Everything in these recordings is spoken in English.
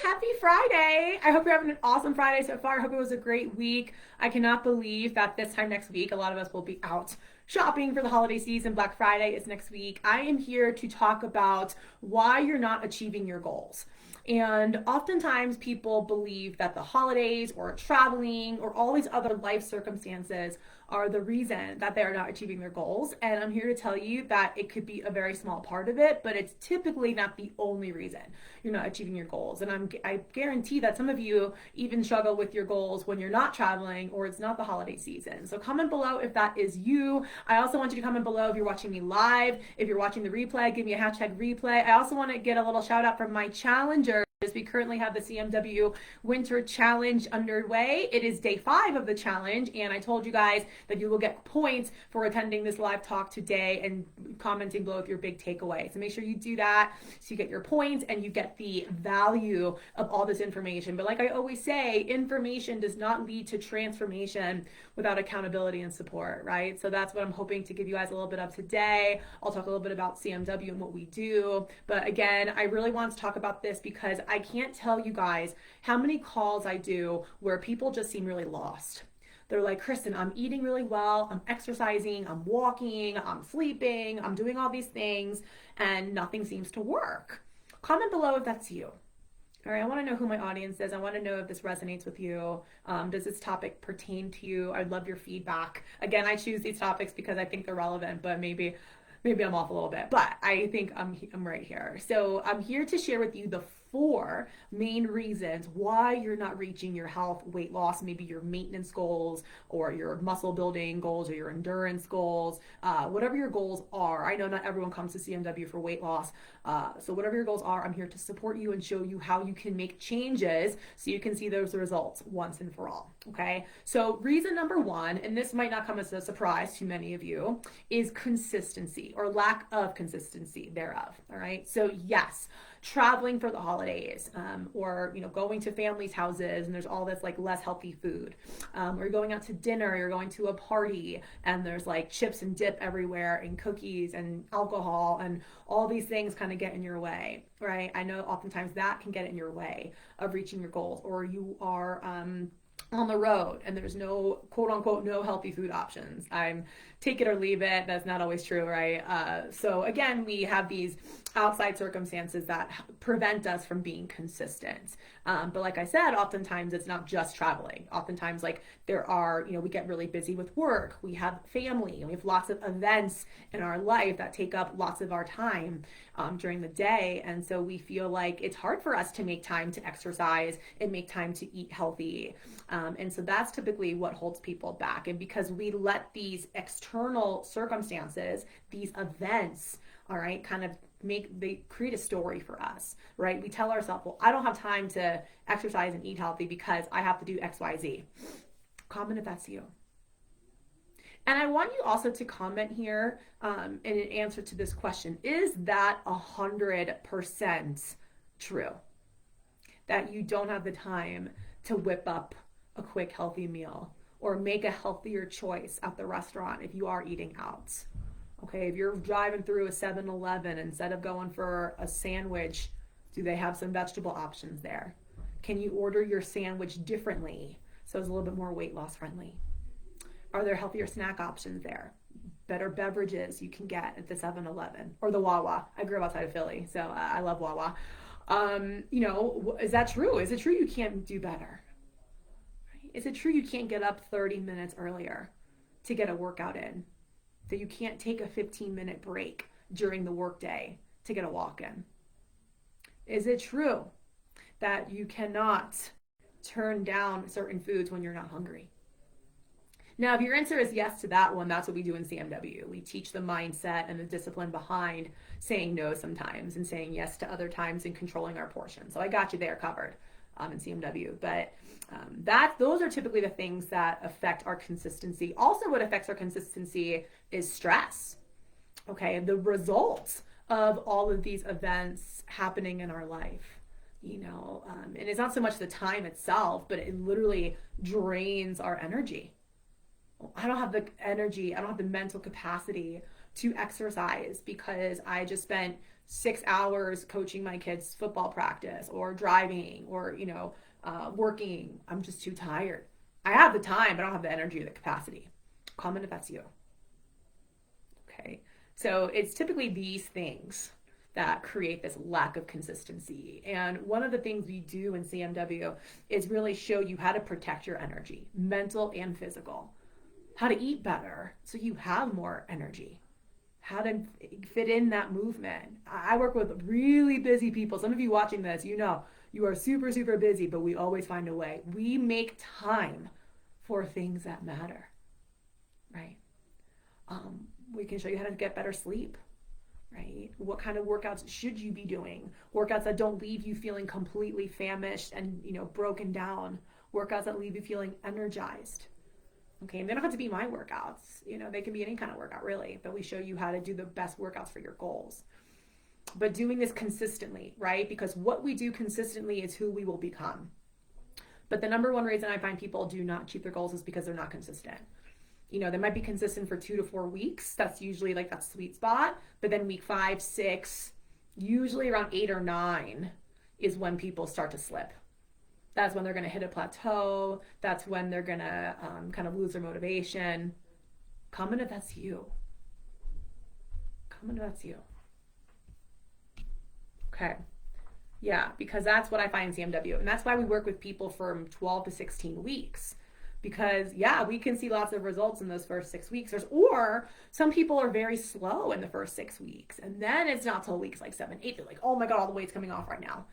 Happy Friday. I hope you're having an awesome Friday so far. I hope it was a great week. I cannot believe that this time next week, a lot of us will be out shopping for the holiday season. Black Friday is next week. I am here to talk about why you're not achieving your goals. And oftentimes people believe that the holidays or traveling or all these other life circumstances are the reason that they are not achieving their goals. And I'm here to tell you that it could be a very small part of it, but it's typically not the only reason you're not achieving your goals. And I guarantee that some of you even struggle with your goals when you're not traveling or it's not the holiday season. So comment below if that is you. I also want you to comment below if you're watching me live. If you're watching the replay, give me a hashtag replay. I also want to get a little shout out from my challenger. We currently have the CMW Winter Challenge underway. It is day 5 of the challenge, and I told you guys that you will get points for attending this live talk today and commenting below with your big takeaway. So make sure you do that so you get your points and you get the value of all this information. But like I always say, information does not lead to transformation without accountability and support, right? So that's what I'm hoping to give you guys a little bit of today. I'll talk a little bit about CMW and what we do. But again, I really want to talk about this because I can't tell you guys how many calls I do where people just seem really lost. They're like, Kristen, I'm eating really well, I'm exercising, I'm walking, I'm sleeping, I'm doing all these things, and nothing seems to work. Comment below if that's you. All right, I want to know who my audience is. I want to know if this resonates with you. Does this topic pertain to you? I'd love your feedback. Again, I choose these topics because I think they're relevant, but maybe I'm off a little bit, but I think I'm right here. So I'm here to share with you the 4 main reasons why you're not reaching your health, weight loss, maybe your maintenance goals or your muscle building goals or your endurance goals, whatever your goals are. I know not everyone comes to CMW for weight loss. So whatever your goals are, I'm here to support you and show you how you can make changes so you can see those results once and for all. Okay. So reason number 1, and this might not come as a surprise to many of you, is consistency or lack of consistency thereof. All right. So yes, traveling for the holidays, or going to families' houses and there's all this like less healthy food, or you're going out to dinner, you're going to a party and there's like chips and dip everywhere and cookies and alcohol and all these things kind of get in your way, right? I know oftentimes that can get in your way of reaching your goals, or you are on the road and there's no quote unquote no healthy food options. I'm take it or leave it. That's not always true, right? So again, we have these outside circumstances that prevent us from being consistent. But like I said, oftentimes it's not just traveling. Oftentimes, like there are, we get really busy with work. We have family and we have lots of events in our life that take up lots of our time during the day. And so we feel like it's hard for us to make time to exercise and make time to eat healthy. And so that's typically what holds people back. And because we let these external circumstances, these events, all right, kind of they create a story for us, right? We tell ourselves, well, I don't have time to exercise and eat healthy because I have to do XYZ. Comment if that's you. And I want you also to comment here in an answer to this question. Is that 100% true? That you don't have the time to whip up a quick healthy meal or make a healthier choice at the restaurant if you are eating out? Okay, if you're driving through a 7-Eleven, instead of going for a sandwich, do they have some vegetable options there? Can you order your sandwich differently so it's a little bit more weight loss friendly? Are there healthier snack options there? Better beverages you can get at the 7-Eleven or the Wawa. I grew up outside of Philly, so I love Wawa. Is that true? Is it true you can't do better? Is it true you can't get up 30 minutes earlier to get a workout in? That you can't take a 15-minute break during the workday to get a walk in? Is it true that you cannot turn down certain foods when you're not hungry? Now, if your answer is yes to that one, that's what we do in CMW. We teach the mindset and the discipline behind saying no sometimes and saying yes to other times and controlling our portion. So I got you there covered in CMW. But those are typically the things that affect our consistency. Also, what affects our consistency is stress. Okay, the result of all of these events happening in our life. And it's not so much the time itself, but it literally drains our energy. I don't have the energy, I don't have the mental capacity to exercise because I just spent 6 hours coaching my kids' football practice or driving or, working. I'm just too tired. I have the time, but I don't have the energy or the capacity. Comment if that's you. Okay. So it's typically these things that create this lack of consistency. And one of the things we do in CMW is really show you how to protect your energy, mental and physical, how to eat better so you have more energy, how to fit in that movement. I work with really busy people. Some of you watching this, you know, you are super, super busy, but we always find a way. We make time for things that matter, right? We can show you how to get better sleep, right? What kind of workouts should you be doing? Workouts that don't leave you feeling completely famished and, broken down. Workouts that leave you feeling energized. Okay, and they don't have to be my workouts. They can be any kind of workout, really. But we show you how to do the best workouts for your goals. But doing this consistently, right? Because what we do consistently is who we will become. But the number one reason I find people do not achieve their goals is because they're not consistent. They might be consistent for 2 to 4 weeks. That's usually like that sweet spot. But then week 5, 6, usually around 8 or 9 is when people start to slip. That's when they're going to hit a plateau. That's when they're going to kind of lose their motivation. Comment if that's you. Comment if that's you. Okay. Yeah, because that's what I find in CMW. And that's why we work with people from 12 to 16 weeks. Because, we can see lots of results in those first 6 weeks. Or some people are very slow in the first 6 weeks. And then it's not till weeks like 7, 8. They're like, oh my God, all the weight's coming off right now.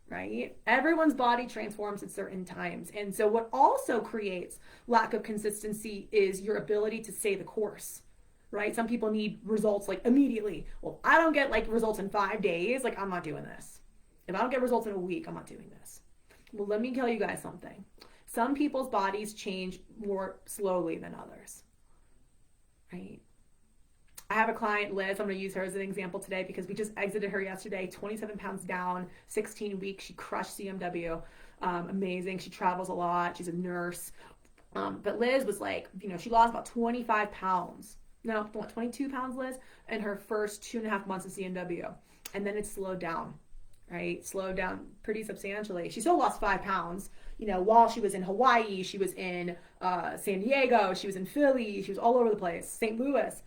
Right? Everyone's body transforms at certain times. And so what also creates lack of consistency is your ability to stay the course. Right? Some people need results like immediately. Well, I don't get like results in 5 days. Like, I'm not doing this. If I don't get results in a week, I'm not doing this. Well, let me tell you guys something. Some people's bodies change more slowly than others, right? I have a client, Liz. I'm going to use her as an example today because we just exited her yesterday, 27 pounds down, 16 weeks. She crushed CMW. Amazing. She travels a lot. She's a nurse. But Liz was like, she lost about 25 pounds. No, 22 pounds, Liz, in her first 2.5 months of CMW. And then it slowed down. Right? Slowed down pretty substantially. She still lost 5 pounds, while she was in Hawaii, she was in San Diego, she was in Philly, she was all over the place, St. Louis.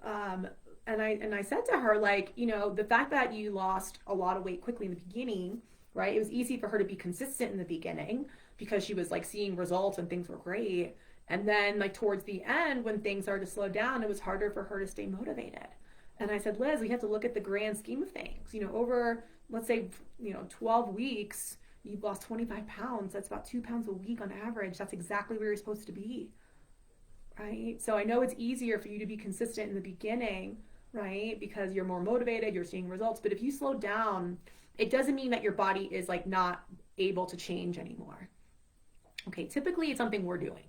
And I said to her, like, the fact that you lost a lot of weight quickly in the beginning, right? It was easy for her to be consistent in the beginning because she was like seeing results and things were great. And then like towards the end, when things started to slow down, it was harder for her to stay motivated. And I said, Liz, we have to look at the grand scheme of things, over, let's say, 12 weeks, you've lost 25 pounds. That's about 2 pounds a week on average. That's exactly where you're supposed to be, right? So I know it's easier for you to be consistent in the beginning, right? Because you're more motivated, you're seeing results. But if you slow down, it doesn't mean that your body is like not able to change anymore. Okay, typically it's something we're doing.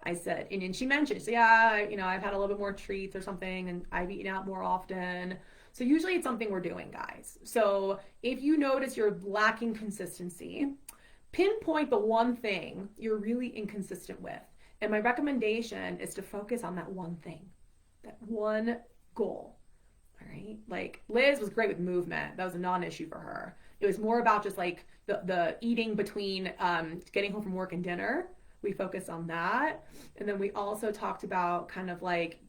I said, and she mentioned, so I've had a little bit more treats or something and I've eaten out more often. So usually it's something we're doing, guys. So if you notice you're lacking consistency, pinpoint the one thing you're really inconsistent with. And my recommendation is to focus on that one thing, that one goal. All right. Like Liz was great with movement. That was a non-issue for her. It was more about just like the eating between getting home from work and dinner. We focused on that. And then we also talked about kind of like,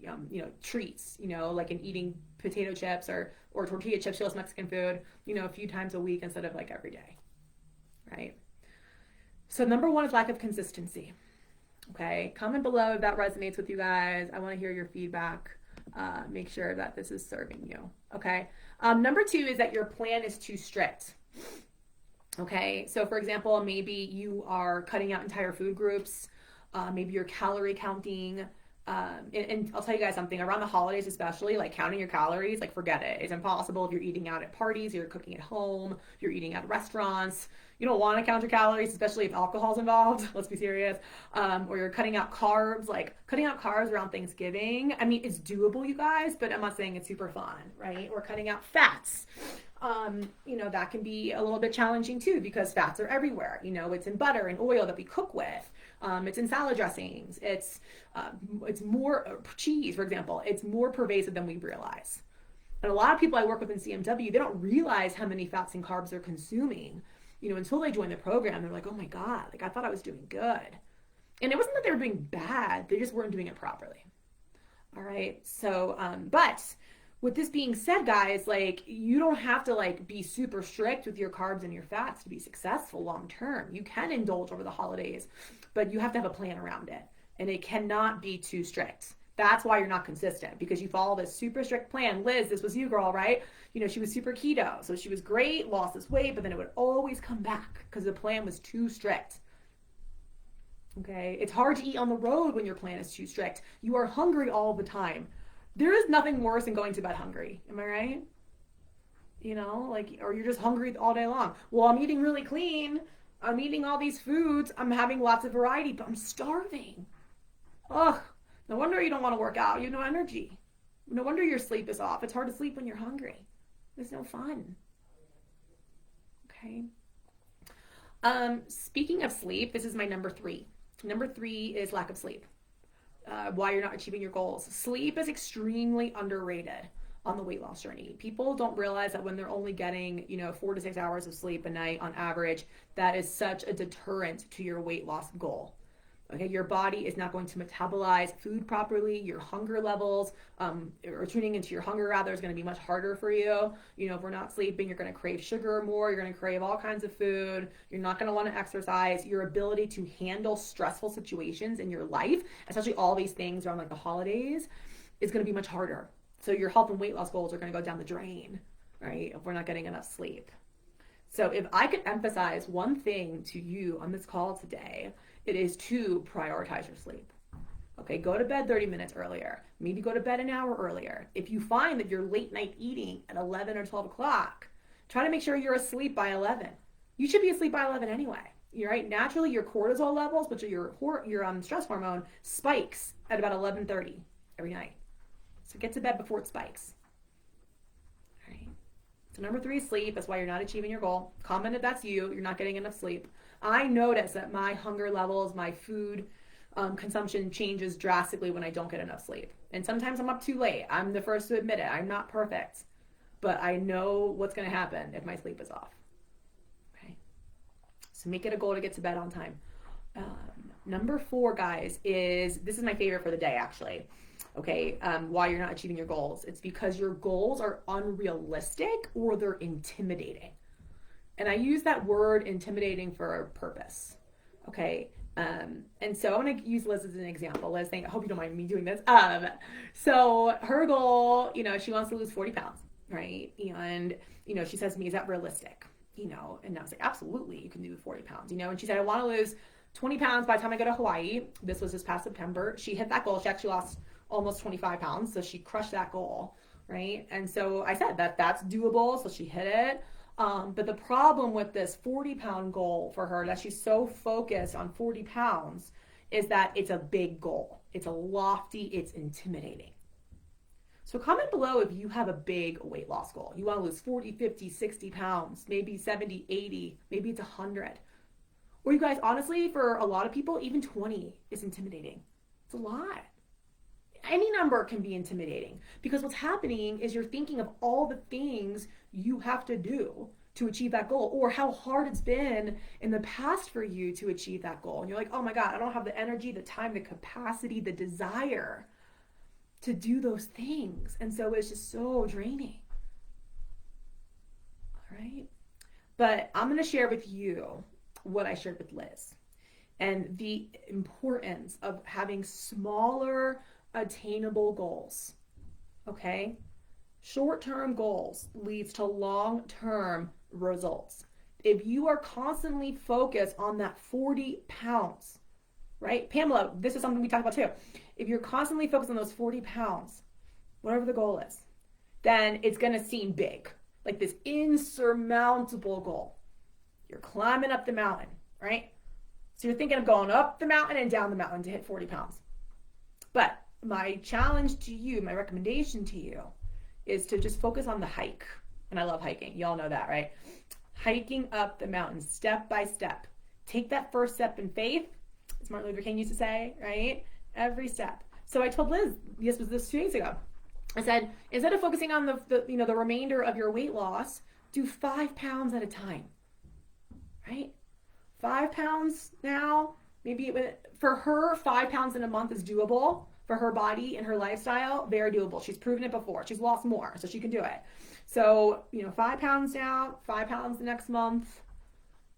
treats, like in eating potato chips or tortilla chips, she loves Mexican food, a few times a week instead of like every day, right? So number 1 is lack of consistency. Okay. Comment below if that resonates with you guys. I want to hear your feedback. Make sure that this is serving you. Okay. Number 2 is that your plan is too strict. Okay, so for example, maybe you are cutting out entire food groups. Maybe you're calorie counting. And I'll tell you guys something, around the holidays especially, like counting your calories, like forget it. It's impossible if you're eating out at parties, you're cooking at home, you're eating at restaurants. You don't want to count your calories, especially if alcohol's involved. Let's be serious. Or you're cutting out carbs, like cutting out carbs around Thanksgiving. I mean, it's doable, you guys, but I'm not saying it's super fun, right? Or cutting out fats. That can be a little bit challenging too because fats are everywhere. It's in butter and oil that we cook with. It's in salad dressings. It's more cheese, for example. It's more pervasive than we realize. And a lot of people I work with in CMW, they don't realize how many fats and carbs they're consuming, until they join the program. They're like, oh my God, like I thought I was doing good. And it wasn't that they were doing bad, they just weren't doing it properly. All right. So, but with this being said, guys, like you don't have to like be super strict with your carbs and your fats to be successful long term. You can indulge over the holidays, but you have to have a plan around it. And it cannot be too strict. That's why you're not consistent, because you follow this super strict plan. Liz, this was you, girl, right? She was super keto. So she was great, lost this weight, but then it would always come back because the plan was too strict. Okay, it's hard to eat on the road when your plan is too strict. You are hungry all the time. There is nothing worse than going to bed hungry. Am I right? Or you're just hungry all day long. Well, I'm eating really clean. I'm eating all these foods. I'm having lots of variety, but I'm starving. Ugh, no wonder you don't want to work out. You have no energy. No wonder your sleep is off. It's hard to sleep when you're hungry. It's no fun. Okay. Speaking of sleep, this is my number 3. Number 3 is lack of sleep. Why you're not achieving your goals. Sleep is extremely underrated on the weight loss journey. People don't realize that when they're only getting, 4 to 6 hours of sleep a night on average, that is such a deterrent to your weight loss goal. Okay, your body is not going to metabolize food properly. Your hunger levels, or tuning into your hunger rather, is going to be much harder for you. If we're not sleeping, you're going to crave sugar more. You're going to crave all kinds of food. You're not going to want to exercise. Your ability to handle stressful situations in your life, especially all these things around like the holidays, is going to be much harder. So your health and weight loss goals are going to go down the drain, right? If we're not getting enough sleep. So if I could emphasize one thing to you on this call today, it is to prioritize your sleep. Okay, go to bed 30 minutes earlier. Maybe go to bed an hour earlier. If you find that you're late night eating at 11 or 12 o'clock, try to make sure you're asleep by 11. You should be asleep by 11 anyway. You're right. Naturally, your cortisol levels, which are your stress hormone, spikes at about 11:30 every night. So get to bed before it spikes. All right. So number 3 is sleep. That's why you're not achieving your goal. Comment if that's you. You're not getting enough sleep. I notice that my hunger levels, my food consumption changes drastically when I don't get enough sleep. And sometimes I'm up too late. I'm the first to admit it. I'm not perfect. But I know what's going to happen if my sleep is off. Okay. So make it a goal to get to bed on time. Number 4, guys, this is my favorite for the day, actually. Okay, why you're not achieving your goals. It's because your goals are unrealistic or they're intimidating. And I use that word intimidating for a purpose. Okay. And so I'm going to use Liz as an example. Liz, I hope you don't mind me doing this. So her goal, she wants to lose 40 pounds, right? And, she says to me, is that realistic? And I was like, absolutely, you can do 40 pounds, and she said, I want to lose 20 pounds by the time I go to Hawaii. This was this past September. She hit that goal. She actually lost almost 25 pounds. So she crushed that goal, right? And so I said that's doable. So she hit it. But the problem with this 40-pound goal for her, that she's so focused on 40 pounds, is that it's a big goal. It's a lofty, it's intimidating. So comment below if you have a big weight loss goal. You want to lose 40, 50, 60 pounds, maybe 70, 80, maybe it's 100. Or you guys, honestly, for a lot of people, even 20 is intimidating. It's a lot. Any number can be intimidating because what's happening is you're thinking of all the things you have to do to achieve that goal, or how hard it's been in the past for you to achieve that goal. And you're like, oh my God, I don't have the energy, the time, the capacity, the desire to do those things. And so it's just so draining. All right. But I'm going to share with you what I shared with Liz and the importance of having smaller, attainable goals. Okay? Short-term goals leads to long-term results. If you are constantly focused on that 40 pounds, right? Pamela, this is something we talk about too. If you're constantly focused on those 40 pounds, whatever the goal is, then it's going to seem big, like this insurmountable goal. You're climbing up the mountain, right? So you're thinking of going up the mountain and down the mountain to hit 40 pounds. But my challenge to you, my recommendation to you, is to just focus on the hike. And I love hiking. You all know that, right? Hiking up the mountain step by step. Take that first step in faith, as Martin Luther King used to say, right? Every step. So I told Liz, this was 2 days ago. I said, instead of focusing on the remainder of your weight loss, do 5 pounds at a time, right? 5 pounds now, maybe for her, 5 pounds in a month is doable for her body and her lifestyle. Very doable. She's proven it before. She's lost more, so she can do it. So, 5 pounds now, 5 pounds the next month.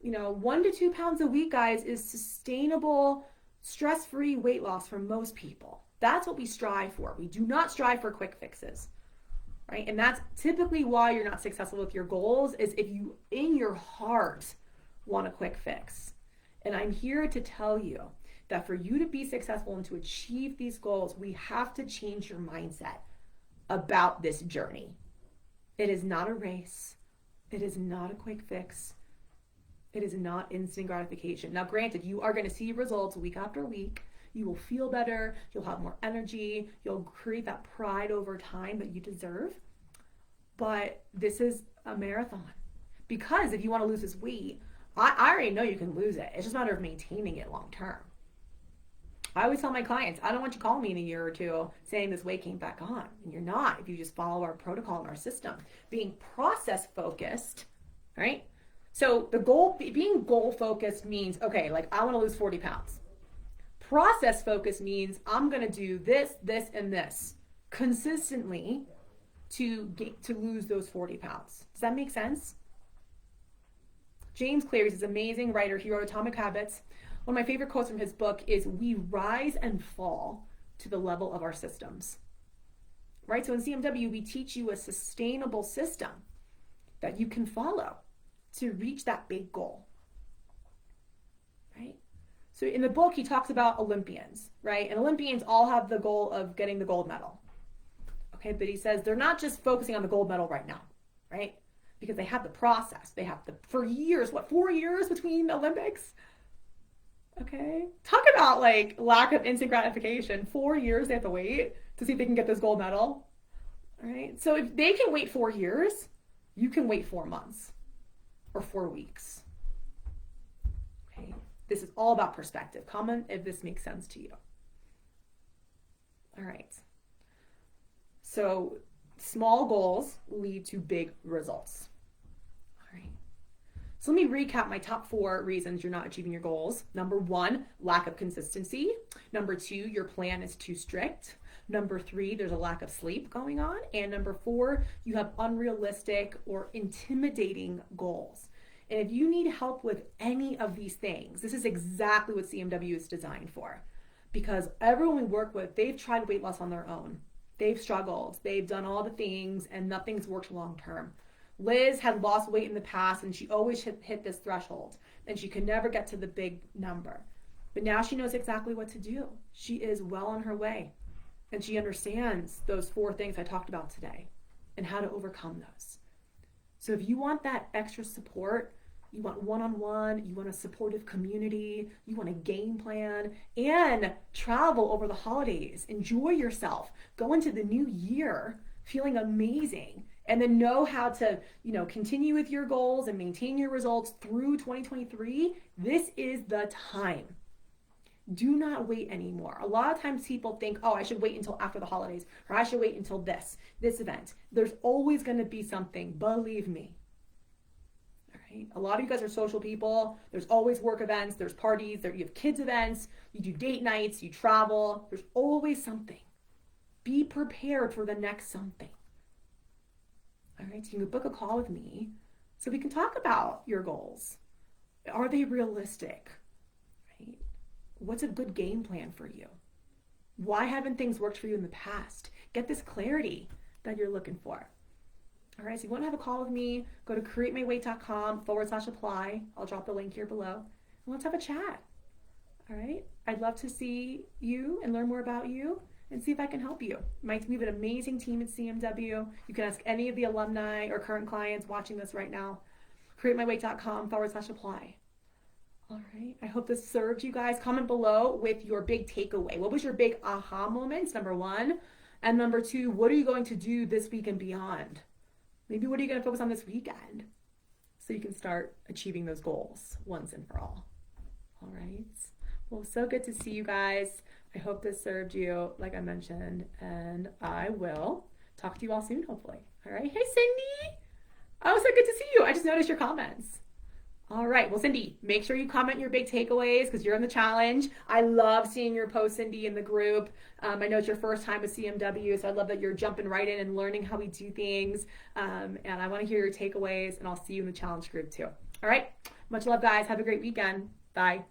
1 to 2 pounds a week, guys, is sustainable, stress-free weight loss for most people. That's what we strive for. We do not strive for quick fixes, right? And that's typically why you're not successful with your goals, is if you, in your heart, want a quick fix. And I'm here to tell you that for you to be successful and to achieve these goals, we have to change your mindset about this journey. It is not a race. It is not a quick fix. It is not instant gratification. Now, granted, you are going to see results week after week. You will feel better. You'll have more energy. You'll create that pride over time that you deserve. But this is a marathon. Because if you want to lose this weight, I already know you can lose it. It's just a matter of maintaining it long term. I always tell my clients, I don't want you calling me in a year or two saying this weight came back on. And you're not if you just follow our protocol and our system. Being process focused, right? So being goal focused means, okay, like I want to lose 40 pounds. Process focused means I'm going to do this, this, and this consistently to lose those 40 pounds. Does that make sense? James Clear is this amazing writer. He wrote Atomic Habits. One of my favorite quotes from his book is, we rise and fall to the level of our systems. Right? So in CMW, we teach you a sustainable system that you can follow to reach that big goal, right? So in the book, he talks about Olympians, right? And Olympians all have the goal of getting the gold medal, okay? But he says they're not just focusing on the gold medal right now, right? Because they have the process. They have for years, 4 years between Olympics? Okay? Talk about like lack of instant gratification. 4 years they have to wait to see if they can get this gold medal, all right? So if they can wait 4 years, you can wait 4 months. Or 4 weeks. Okay. This is all about perspective. Comment if this makes sense to you. All right. So small goals lead to big results. All right. So let me recap my top 4 reasons you're not achieving your goals. Number 1, lack of consistency. Number 2, your plan is too strict. Number 3, there's a lack of sleep going on. And number 4, you have unrealistic or intimidating goals. And if you need help with any of these things, this is exactly what CMW is designed for. Because everyone we work with, they've tried weight loss on their own. They've struggled. They've done all the things and nothing's worked long term. Liz had lost weight in the past and she always hit this threshold and she could never get to the big number. But now she knows exactly what to do. She is well on her way. And she understands those 4 things I talked about today and how to overcome those. So if you want that extra support, you want one-on-one, you want a supportive community, you want a game plan, and travel over the holidays, enjoy yourself, go into the new year feeling amazing, and then know how to, continue with your goals and maintain your results through 2023, this is the time. Do not wait anymore. A lot of times people think, oh, I should wait until after the holidays, or I should wait until this event. There's always going to be something, believe me. All right. A lot of you guys are social people. There's always work events, there's parties, you have kids events, you do date nights, you travel. There's always something. Be prepared for the next something. All right, so you can book a call with me so we can talk about your goals. Are they realistic? Right? What's a good game plan for you? Why haven't things worked for you in the past? Get this clarity that you're looking for. All right, so if you want to have a call with me, go to createmyweight.com/apply. I'll drop the link here below. And let's have a chat. All right, I'd love to see you and learn more about you and see if I can help you. We have an amazing team at CMW. You can ask any of the alumni or current clients watching this right now. createmyweight.com/apply. All right, I hope this served you guys. Comment below with your big takeaway. What was your big aha moments, number 1? And number 2, what are you going to do this week and beyond? Maybe what are you going to focus on this weekend so you can start achieving those goals once and for all. All right. Well, so good to see you guys. I hope this served you, like I mentioned, and I will talk to you all soon, hopefully. All right. Hey, Cindy. Oh, so good to see you. I just noticed your comments. All right. Well, Cindy, make sure you comment your big takeaways because you're in the challenge. I love seeing your post, Cindy, in the group. I know it's your first time with CMW, so I love that you're jumping right in and learning how we do things. And I want to hear your takeaways, and I'll see you in the challenge group too. All right. Much love, guys. Have a great weekend. Bye.